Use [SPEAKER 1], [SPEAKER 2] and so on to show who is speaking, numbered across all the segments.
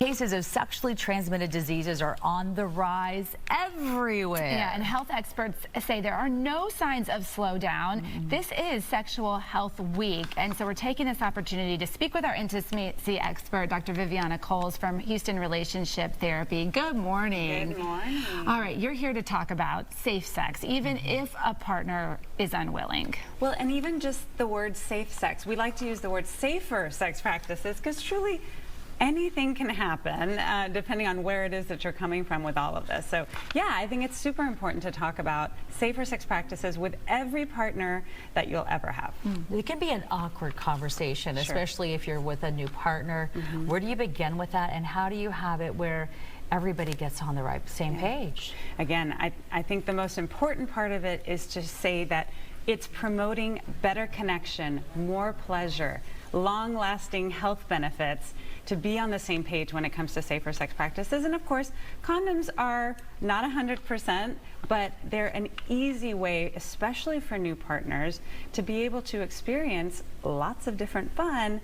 [SPEAKER 1] Cases of sexually transmitted diseases are on the rise everywhere.
[SPEAKER 2] Yeah, and health experts say there are no signs of slowdown. This is Sexual Health Week, and so we're taking this opportunity to speak with our intimacy expert, Dr. Viviana Coles from Houston Relationship Therapy. Good morning.
[SPEAKER 3] Good morning.
[SPEAKER 2] All right, you're here to talk about safe sex, even if a partner is unwilling.
[SPEAKER 3] Well, and even just the word safe sex. We like to use the word safer sex practices because truly anything can happen depending on where it is that you're coming from with all of this. So yeah, I think it's super important to talk about safer sex practices with every partner that you'll ever have.
[SPEAKER 1] It can be an awkward conversation, especially if you're with a new partner. Where do you begin with that, and how do you have it where everybody gets on the same page?
[SPEAKER 3] Again, I think the most important part of it is to say that it's promoting better connection, more pleasure, long-lasting health benefits, to be on the same page when it comes to safer sex practices. And of course, condoms are not 100%, but they're an easy way, especially for new partners, to be able to experience lots of different fun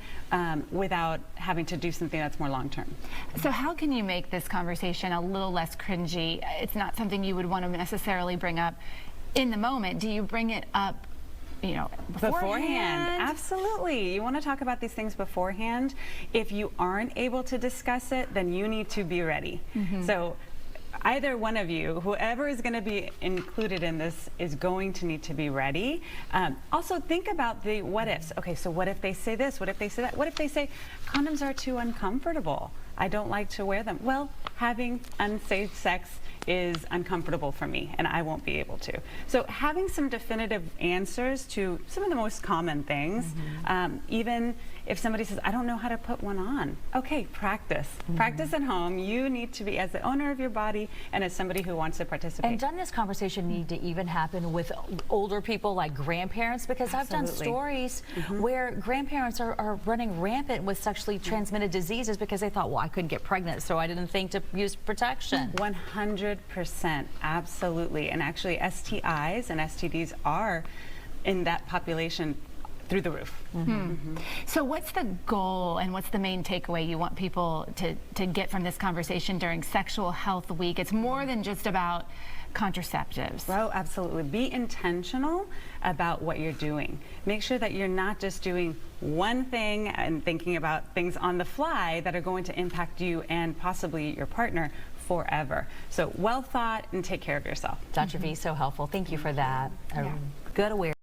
[SPEAKER 3] without having to do something that's more long-term.
[SPEAKER 2] So how can you make this conversation a little less cringy? It's not something you would want to necessarily bring up in the moment. Do you bring it up, you know, beforehand?
[SPEAKER 3] Absolutely. You want to talk about these things beforehand. If you aren't able to discuss it, then you need to be ready. So either one of you, whoever is going to be included in this, is going to need to be ready. Also think about the what ifs. Okay, so what if they say this? What if they say that? What if they say condoms are too uncomfortable? I don't like to wear them. Well, having unsafe sex is uncomfortable for me, and I won't be able to. So having some definitive answers to some of the most common things, even if somebody says, I don't know how to put one on. Okay, practice. Practice at home. You need to be, as the owner of your body and as somebody who wants to participate.
[SPEAKER 1] And doesn't this conversation need to even happen with older people like grandparents? Because I've done stories where grandparents are running rampant with sexually transmitted diseases because they thought, well, I couldn't get pregnant, so I didn't think to use protection.
[SPEAKER 3] 100%, absolutely. And actually STIs and STDs are in that population through the roof.
[SPEAKER 2] So what's the goal and what's the main takeaway you want people to get from this conversation during Sexual Health Week? It's more than just about contraceptives.
[SPEAKER 3] Oh, absolutely. Be intentional about what you're doing. Make sure that you're not just doing one thing and thinking about things on the fly that are going to impact you and possibly your partner forever. So well thought, and take care of yourself.
[SPEAKER 1] Dr. V, so helpful. Thank you for that. Good awareness.